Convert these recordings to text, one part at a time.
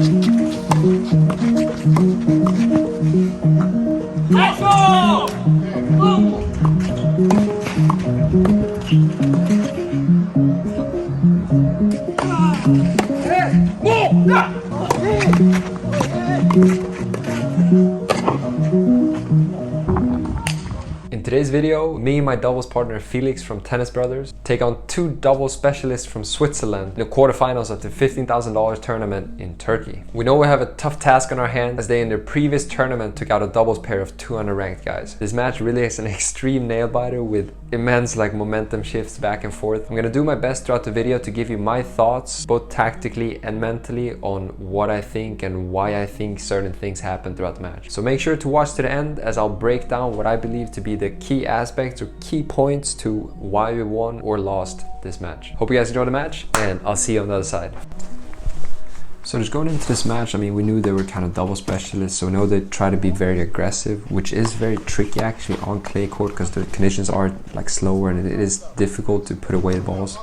In today's video, me and my doubles partner Felix from Tennis Brothers take on two doubles specialists from Switzerland in the quarterfinals of the $15,000 tournament in Turkey. We know we have a tough task on our hands as they in their previous tournament took out a doubles pair of 200 ranked guys. This match really is an extreme nail biter with immense momentum shifts back and forth. I'm gonna do my best throughout the video to give you my thoughts, both tactically and mentally, on what I think and why I think certain things happen throughout the match. So make sure to watch to the end as I'll break down what I believe to be the key aspects or key points to why we won or lost this match. Hope you guys enjoy the match, and I'll see you on the other side. So just going into this match, I mean, we knew they were kind of double specialists, so we know they try to be very aggressive, which is very tricky actually on clay court because the conditions are like slower and it is difficult to put away the balls,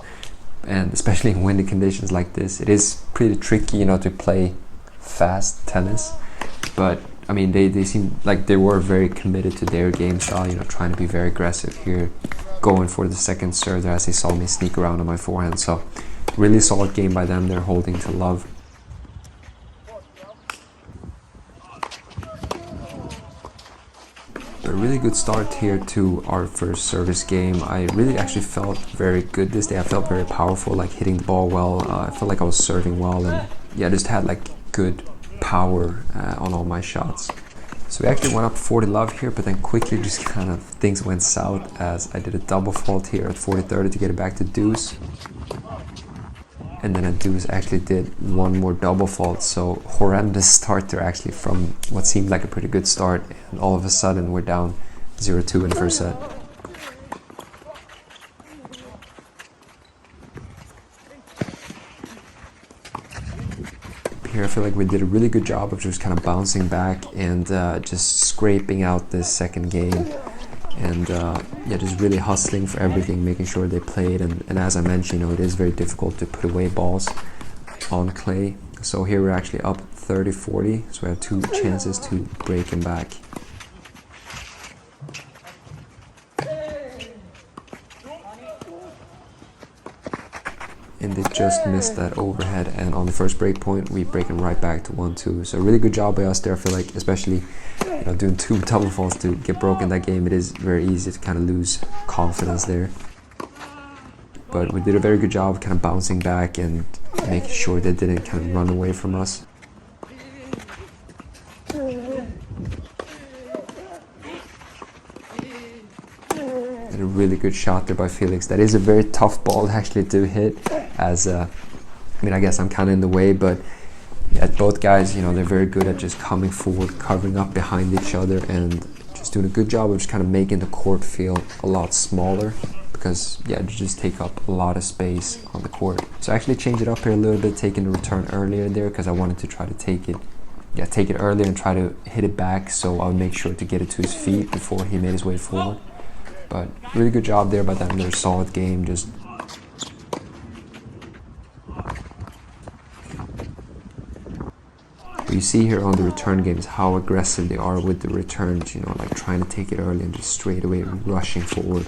and especially in windy conditions like this, it is pretty tricky, you know, to play fast tennis. But I mean, they seem like they were very committed to their game style, you know, trying to be very aggressive here, going for the second serve there as they saw me sneak around on my forehand. So really solid game by them. They're holding to love. A really good start here to our first service game. I really actually felt very good this day. I felt very powerful, like hitting the ball well. I felt like I was serving well, and yeah, just had like good power on all my shots. So we actually went up 40 love here, but then quickly just kind of things went south as I did a double fault here at 40-30 to get it back to deuce. And then at deuce actually did one more double fault, so horrendous start there actually from what seemed like a pretty good start, and all of a sudden we're down 0-2 in the first set. Here I feel like we did a really good job of just kind of bouncing back and just scraping out this second game. And yeah, just really hustling for everything, making sure they played. And as I mentioned, you know, it is very difficult to put away balls on clay. So here we're actually up 30-40, so we have two chances to break him back. And they just missed that overhead, and on the first break point we break him right back to 1-2. So really good job by us there. I feel like, especially, you know, doing two double faults to get broken that game, it is very easy to kind of lose confidence there. But we did a very good job kind of bouncing back and making sure they didn't kind of run away from us. And a really good shot there by Felix. That is a very tough ball actually to hit, as I mean, I guess I'm kind of in the way, but yeah, both guys, you know, they're very good at just coming forward, covering up behind each other, and just doing a good job of just kind of making the court feel a lot smaller, because yeah, they just take up a lot of space on the court. So I actually changed it up here a little bit, taking the return earlier there, because I wanted to try to take it earlier and try to hit it back, so I would make sure to get it to his feet before he made his way forward. But really good job there by them. They're a solid game. Just what you see here on the return games, how aggressive they are with the returns, you know, like trying to take it early and just straight away rushing forward.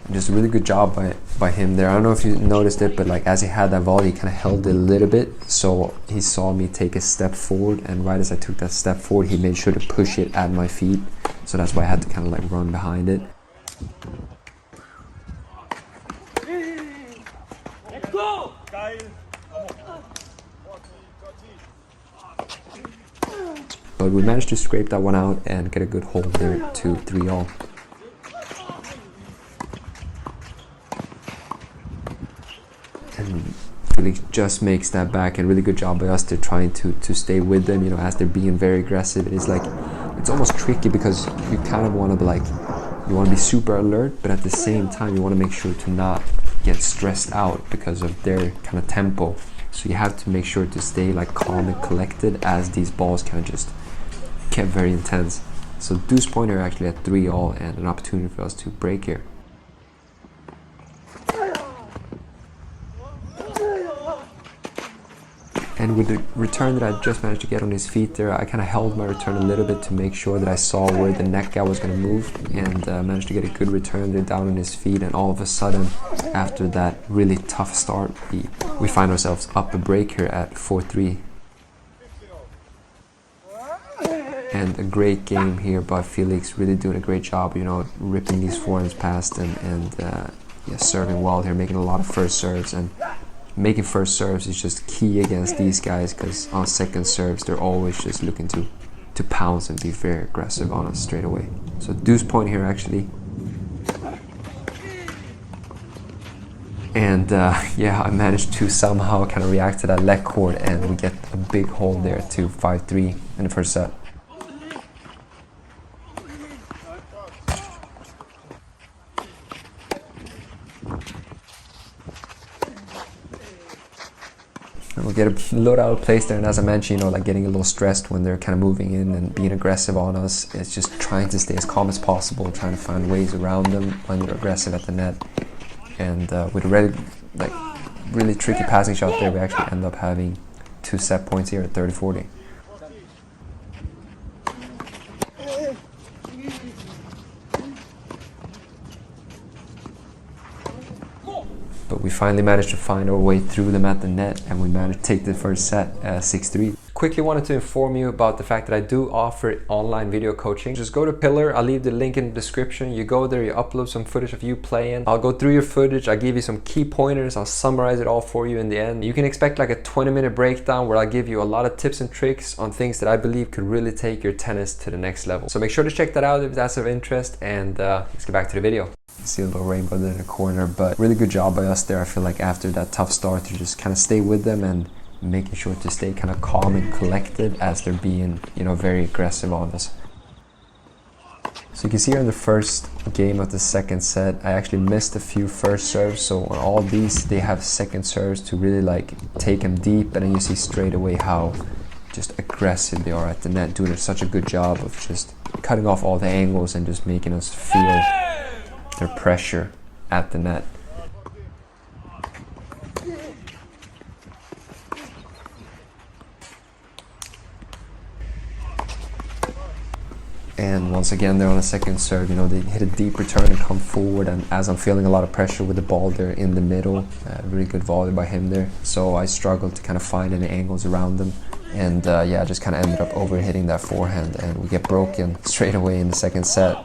And just a really good job by him there. I don't know if you noticed it, but like as he had that volley, he kind of held it a little bit, so he saw me take a step forward, and right as I took that step forward, he made sure to push it at my feet, so that's why I had to kind of like run behind it. But we managed to scrape that one out and get a good hold there to 3-all. And Felix just makes that back, and really good job by us. They're trying to stay with them, you know, as they're being very aggressive. It is like, it's almost tricky because you kind of want to be like, you want to be super alert, but at the same time you want to make sure to not get stressed out because of their kind of tempo. So you have to make sure to stay like calm and collected as these balls kind of just get very intense. So deuce pointer actually at 3-all, and an opportunity for us to break here. And with the return that I just managed to get on his feet there, I kind of held my return a little bit to make sure that I saw where the net guy was going to move, and managed to get a good return there down on his feet. And all of a sudden, after that really tough start, we find ourselves up a break here at 4-3. And a great game here by Felix, really doing a great job, you know, ripping these forehands past and yeah, serving well here, making a lot of first serves. And making first serves is just key against these guys, because on second serves they're always just looking to pounce and be very aggressive on us straight away. So deuce point here actually. And yeah, I managed to somehow kind of react to that leg cord, and we get a big hold there to 5-3 in the first set. We'll get a load out of place there, and as I mentioned, you know, like getting a little stressed when they're kind of moving in and being aggressive on us. It's just trying to stay as calm as possible, trying to find ways around them when they're aggressive at the net. And with a really tricky passing shot there, we actually end up having 2 set points here at 30-40. But we finally managed to find our way through them at the net, and we managed to take the first set 6-3. Quickly wanted to inform you about the fact that I do offer online video coaching. Just go to Pillar, I'll leave the link in the description. You go there, you upload some footage of you playing. I'll go through your footage, I'll give you some key pointers, I'll summarize it all for you in the end. You can expect like a 20-minute breakdown where I'll give you a lot of tips and tricks on things that I believe could really take your tennis to the next level. So make sure to check that out if that's of interest, and let's get back to the video. See a little rainbow there in the corner, but really good job by us there. I feel like after that tough start, to just kind of stay with them and making sure to stay kind of calm and collected as they're being, you know, very aggressive on us. So you can see here in the first game of the second set, I actually missed a few first serves. So on all these, they have second serves to really like take them deep, and then you see straight away how just aggressive they are at the net, doing such a good job of just cutting off all the angles and just making us feel their pressure at the net. And once again, they're on a second serve, you know, they hit a deep return and come forward, and as I'm feeling a lot of pressure with the ball there in the middle, really good volley by him there. So I struggled to kind of find any angles around them, and yeah, I just kind of ended up over hitting that forehand, and we get broken straight away in the second set.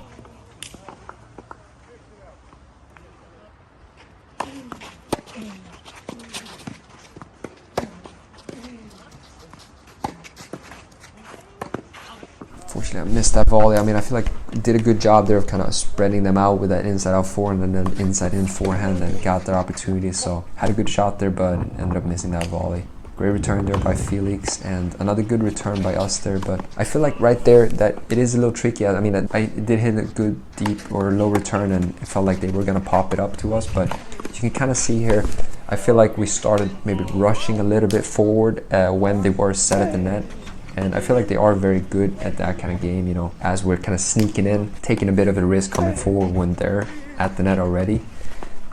Unfortunately, I missed that volley. I mean, I feel like I did a good job there of kind of spreading them out with that inside-out forehand and then inside-in forehand, and got their opportunity. So had a good shot there, but ended up missing that volley. Great return there by Felix, and another good return by us there. But I feel like right there that it is a little tricky. I mean, I did hit a good deep or low return, and it felt like they were going to pop it up to us. But you can kind of see here, I feel like we started maybe rushing a little bit forward when they were set at the net. And I feel like they are very good at that kind of game, you know, as we're kind of sneaking in, taking a bit of a risk coming forward when they're at the net already.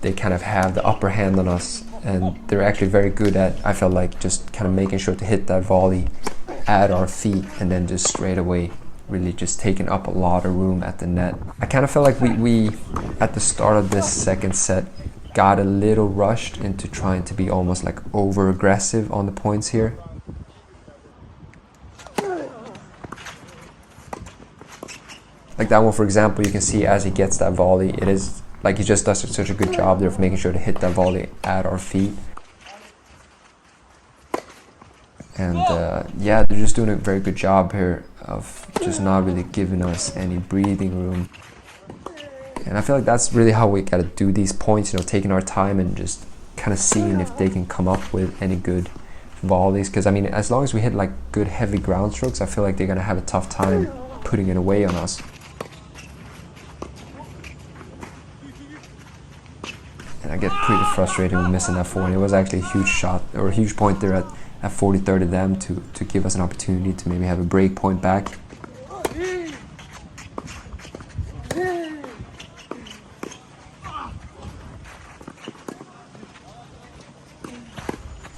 They kind of have the upper hand on us, and they're actually very good at, I felt like, just kind of making sure to hit that volley at our feet, and then just straight away really just taking up a lot of room at the net. I kind of felt like we at the start of this second set got a little rushed into trying to be almost like over aggressive on the points here. Like that one, for example, you can see as he gets that volley, it is like he just does such a good job there of making sure to hit that volley at our feet. And yeah, they're just doing a very good job here of just not really giving us any breathing room. And I feel like that's really how we gotta do these points, you know, taking our time and just kind of seeing if they can come up with any good volleys. Because I mean, as long as we hit like good heavy ground strokes, I feel like they're gonna have a tough time putting it away on us. And I get pretty frustrated with missing that forehand. It was actually a huge shot, or a huge point there at 40-30 to them to give us an opportunity to maybe have a break point back.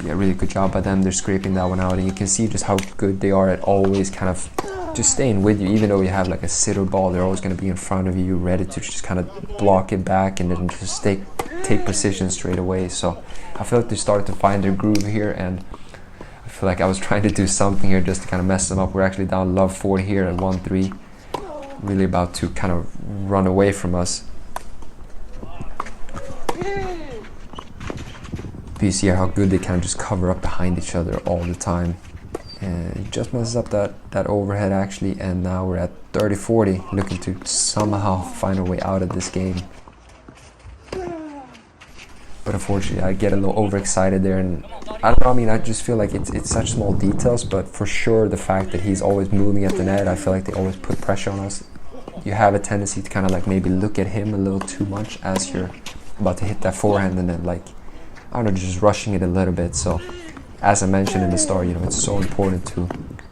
yeah, really good job by them. They're scraping that one out, and you can see just how good they are at always kind of just staying with you. Even though you have like a sitter ball, they're always going to be in front of you, ready to just kind of block it back and then just take position straight away. So I feel like they started to find their groove here, and I feel like I was trying to do something here just to kind of mess them up. We're actually down love 4 here at 1-3, really about to kind of run away from us. But you see how good they kind of just cover up behind each other all the time. And it just messes up that overhead actually, and now we're at 30-40, looking to somehow find a way out of this game. But unfortunately I get a little overexcited there, and I don't know, I mean, I just feel like it's such small details, but for sure the fact that he's always moving at the net, I feel like they always put pressure on us. You have a tendency to kind of like maybe look at him a little too much as you're about to hit that forehand, and then like, I don't know, just rushing it a little bit. So as I mentioned in the start, you know, it's so important to,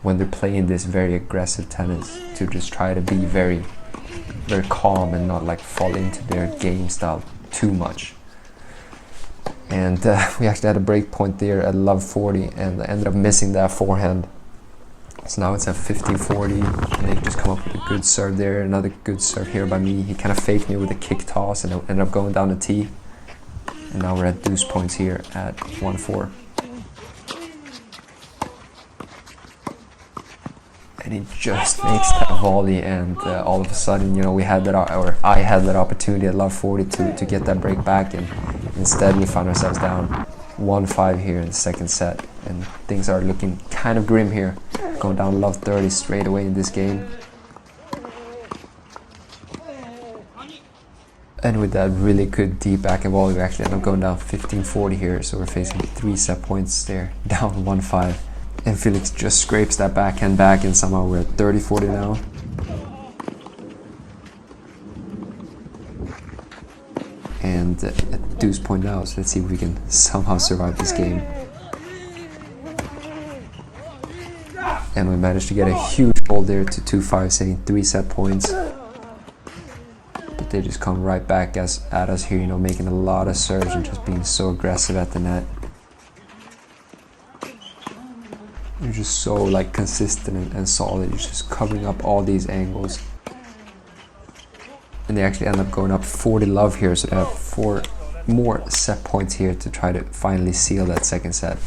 when they're playing this very aggressive tennis, to just try to be very, very calm and not like fall into their game style too much. And we actually had a break point there at love 40 and ended up missing that forehand. So now it's at 15-40, and they just come up with a good serve there. Another good serve here by me. He kind of faked me with a kick toss and ended up going down the tee. And now we're at deuce points here at 1-4. And he just makes that volley, and all of a sudden, you know, we had that, or I had that opportunity at love 40 to get that break back, and instead we found ourselves down 1-5 here in the second set, and things are looking kind of grim here, going down love 30 straight away in this game. And with that really good deep backhand volley, we actually end up going down 15-40 here, so we're facing 3 set points there, down 1-5. And Felix just scrapes that backhand back, and somehow we're at 30-40 now. And at deuce point now, so let's see if we can somehow survive this game. And we managed to get a huge ball there to 2-5, saving 3 set points. But they just come right back at us here, you know, making a lot of serves and just being so aggressive at the net. You're just so like consistent and solid. You're just covering up all these angles. And they actually end up going up 40 love here, so they have 4 more set points here to try to finally seal that second set.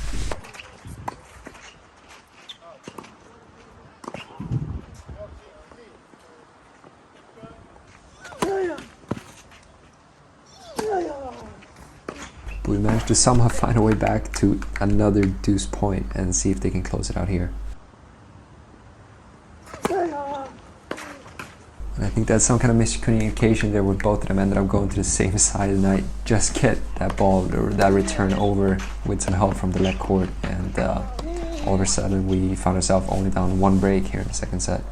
But we managed to somehow find a way back to another deuce point and see if they can close it out here. And I think that's some kind of miscommunication there, with both of them ended up going to the same side, and I just get that ball or that return over with some help from the left court, and all of a sudden we found ourselves only down 1 break here in the second set.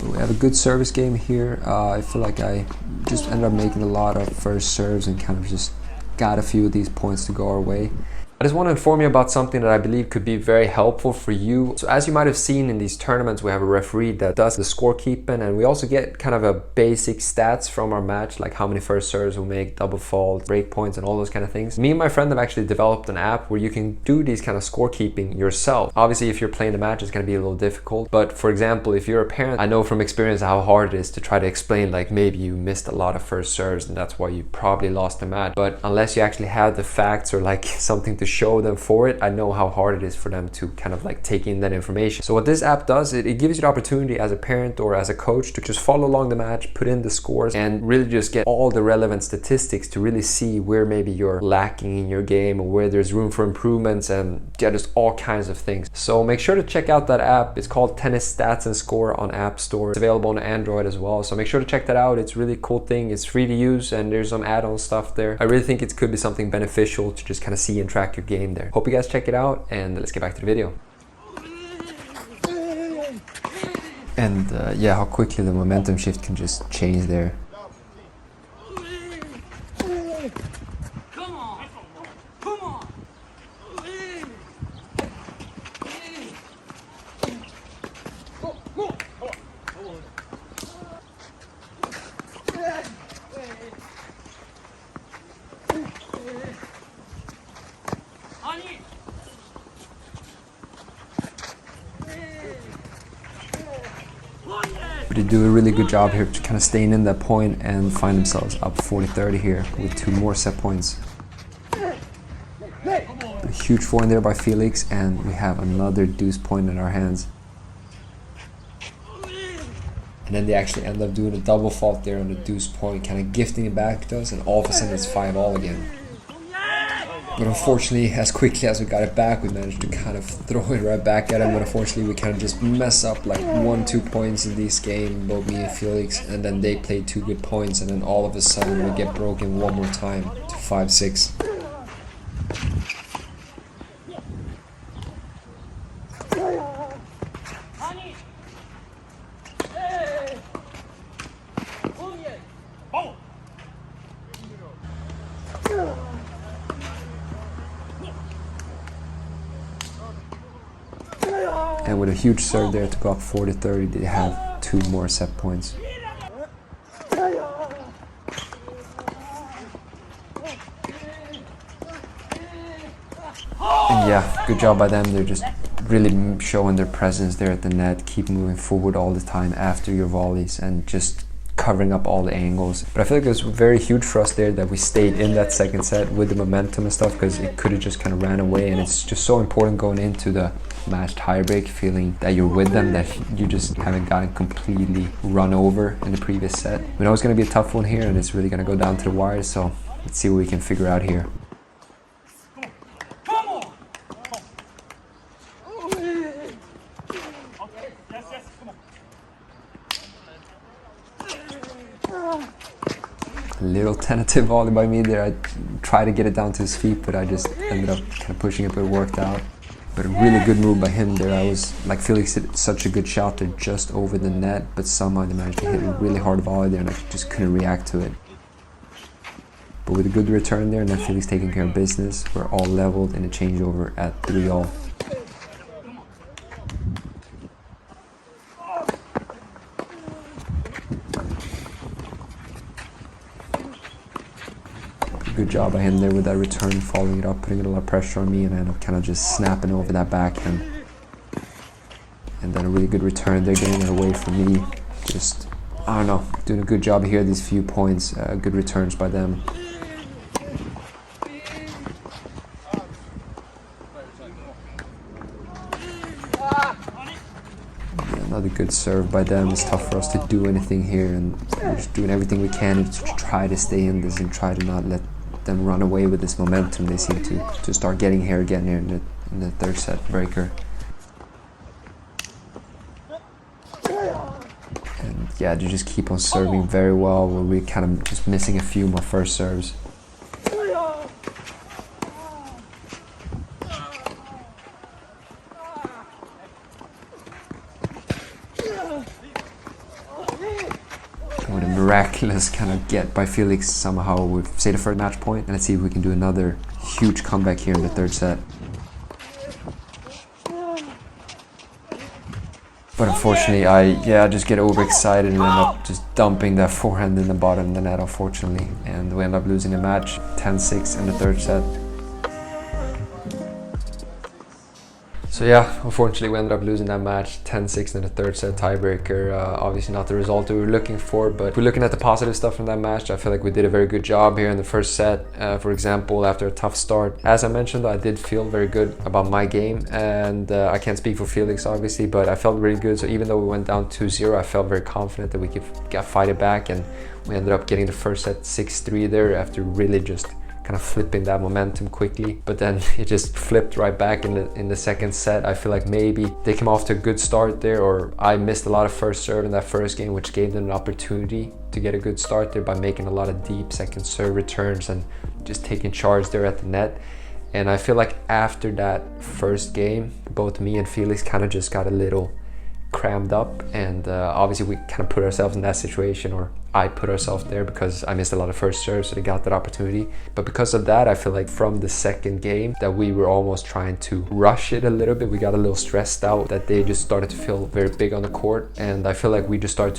We have a good service game here. I feel like I just ended up making a lot of first serves and kind of just got a few of these points to go our way. I just want to inform you about something that I believe could be very helpful for you. So as you might have seen in these tournaments, we have a referee that does the scorekeeping, and we also get kind of a basic stats from our match, like how many first serves we make, double fault, break points, and all those kind of things. Me and my friend have actually developed an app where you can do these kind of scorekeeping yourself. Obviously, if you're playing the match, it's going to be a little difficult. But for example, if you're a parent, I know from experience how hard it is to try to explain, like maybe you missed a lot of first serves and that's why you probably lost the match. But unless you actually have the facts or like something to show them for it, I know how hard it is for them to kind of like take in that information. So what this app does, it gives you the opportunity as a parent or as a coach to just follow along the match, put in the scores, and really just get all the relevant statistics to really see where maybe you're lacking in your game or where there's room for improvements, and yeah, just all kinds of things. So make sure to check out that app. It's called Tennis Stats and Score on App Store. It's available on Android as well. So make sure to check that out. It's a really cool thing. It's free to use and there's some add-on stuff there. I really think it could be something beneficial to just kind of see and track your game there. Hope you guys check it out, and let's get back to the video. And yeah, how quickly the momentum shift can just change there. But they do a really good job here to kind of staying in that point and find themselves up 40-30 here with 2 more set points. A huge forehand there by Felix, and we have another deuce point in our hands. And then they actually end up doing a double fault there on the deuce point, kind of gifting it back to us, and all of a sudden it's 5-all again. But unfortunately, as quickly as we got it back, we managed to kind of throw it right back at him. But unfortunately, we kind of just mess up like 1-2 points in this game, both me and Felix, and then they played 2 good points, and then all of a sudden we get broken one more time to 5-6. And with a huge serve there to go up 40-30, they have 2 more set points. And yeah, good job by them. They're just really showing their presence there at the net, keep moving forward all the time after your volleys and just covering up all the angles. But I feel like it was very huge for us there that we stayed in that second set with the momentum and stuff, because it could have just kind of ran away, and it's just so important going into the match tiebreak feeling that you're with them, that you just haven't gotten completely run over in the previous set. We know it's going to be a tough one here, and it's really going to go down to the wire, so let's see what we can figure out here. Little tentative volley by me there. I tried to get it down to his feet, but I just ended up kind of pushing it, but it worked out. But a really good move by him there. I was like, Felix hit such a good shot there just over the net, but somehow they managed to hit a really hard volley there, and I just couldn't react to it. But with a good return there, and then Felix taking care of business, we're all leveled in a changeover at 3-all. Good job by him there with that return, following it up, putting a lot of pressure on me, and then kind of just snapping over that backhand. And then a really good return there, getting it away from me. Just, I don't know, doing a good job here, these few points, good returns by them. Another good serve by them. It's tough for us to do anything here, and we're just doing everything we can to try to stay in this and try to not let them run away with this momentum they seem to start getting here again here in the third set breaker. And yeah, they just keep on serving very well, where we're kind of just missing a few more first serves. With a miraculous kind of get by Felix, somehow we've saved the first match point, and let's see if we can do another huge comeback here in the third set. But unfortunately, I just get overexcited and end up just dumping that forehand in the bottom of the net, unfortunately, and we end up losing the match 10-6 in the third set. So yeah, unfortunately we ended up losing that match 10-6 in the third set tiebreaker. Obviously not the result we were looking for, but if we're looking at the positive stuff from that match, I feel like we did a very good job here in the first set. For example, after a tough start, as I mentioned, I did feel very good about my game, and I can't speak for Felix obviously, but I felt really good. So even though we went down 2-0, I felt very confident that we could fight it back, and we ended up getting the first set 6-3 there after really just kind of flipping that momentum quickly. But then it just flipped right back in the second set. I feel like maybe they came off to a good start there, or I missed a lot of first serve in that first game, which gave them an opportunity to get a good start there by making a lot of deep second serve returns and just taking charge there at the net. And I feel like after that first game, both me and Felix kind of just got a little crammed up, and obviously we kind of put ourselves in that situation, or I put ourselves there because I missed a lot of first serves, so they got that opportunity. But because of that, I feel like from the second game that we were almost trying to rush it a little bit. We got a little stressed out that they just started to feel very big on the court, and I feel like we just started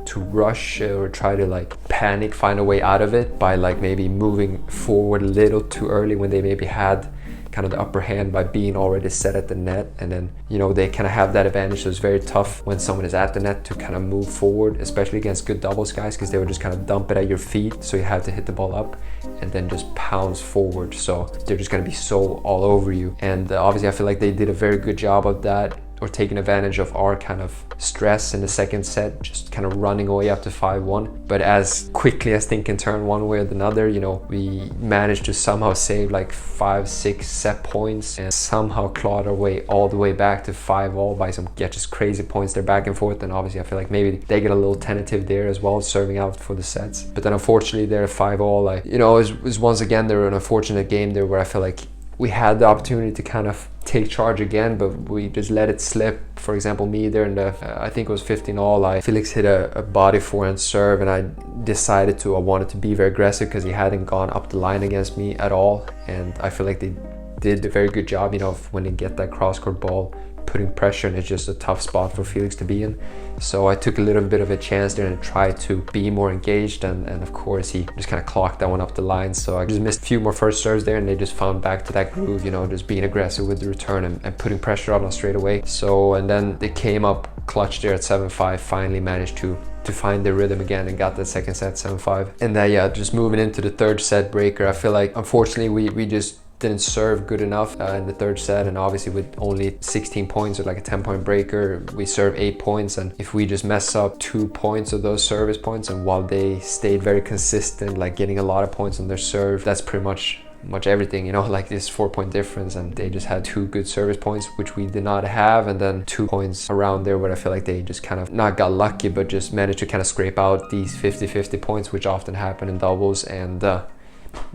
to rush or try to like panic, find a way out of it by like maybe moving forward a little too early when they maybe had kind of the upper hand by being already set at the net, and then, you know, they kind of have that advantage. So it's very tough when someone is at the net to kind of move forward, especially against good doubles guys, because they would just kind of dump it at your feet, so you have to hit the ball up and then just pounce forward. So they're just going to be so all over you, and obviously I feel like they did a very good job of that, or taking advantage of our kind of stress in the second set, just kind of running away up to 5-1. But as quickly as things can turn one way or another, you know, we managed to somehow save like 5-6 set points and somehow clawed our way all the way back to 5-all by some just crazy points there back and forth. And obviously I feel like maybe they get a little tentative there as well, serving out for the sets. But then unfortunately they're 5-all. Like, you know, it was once again, there were an unfortunate game there where I feel like we had the opportunity to kind of take charge again, but we just let it slip. For example, me there in the I think it was 15-all, Felix hit a body forehand serve, and I decided I wanted to be very aggressive because he hadn't gone up the line against me at all. And I feel like they did a very good job, you know, of when they get that cross-court ball, putting pressure, and it's just a tough spot for Felix to be in. So I took a little bit of a chance there and tried to be more engaged, and of course he just kind of clocked that one up the line. So I just missed a few more first serves there, and they just found back to that groove, you know, just being aggressive with the return and putting pressure on us straight away. So, and then they came up clutch there at 7-5, finally managed to find their rhythm again and got that second set 7-5. And then yeah, just moving into the third set breaker, I feel like unfortunately we just didn't serve good enough in the third set, and obviously with only 16 points or like a 10-point breaker, we serve 8 points, and if we just mess up 2 points of those service points, and while they stayed very consistent, like getting a lot of points on their serve, that's pretty much everything, you know, like this 4-point difference, and they just had 2 good service points, which we did not have, and then 2 points around there where I feel like they just kind of not got lucky, but just managed to kind of scrape out these 50-50 points, which often happen in doubles. And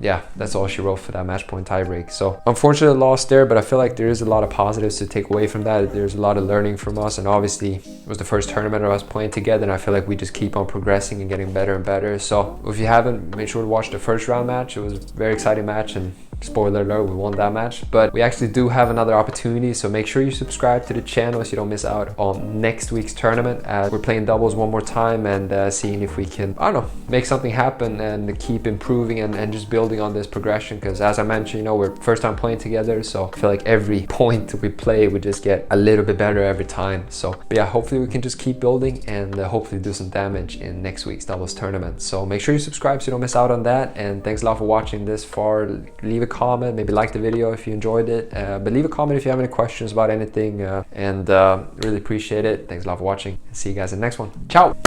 yeah, that's all she wrote for that match point tiebreak. So unfortunately lost there, but I feel like there is a lot of positives to take away from that. There's a lot of learning from us, and obviously it was the first tournament of us playing together, and I feel like we just keep on progressing and getting better and better. So if you haven't, make sure to watch the first round match. It was a very exciting match, and spoiler alert, we won that match. But we actually do have another opportunity, so make sure you subscribe to the channel so you don't miss out on next week's tournament. We're playing doubles one more time and seeing if we can, I don't know, make something happen and keep improving and just building on this progression, because as I mentioned, you know, we're first time playing together, so I feel like every point we play we just get a little bit better every time. So but yeah, hopefully we can just keep building and hopefully do some damage in next week's doubles tournament. So make sure you subscribe so you don't miss out on that, and thanks a lot for watching this far. Leave a comment, maybe like the video if you enjoyed it, but leave a comment if you have any questions about anything, and really appreciate it. Thanks a lot for watching, and see you guys in the next one. Ciao.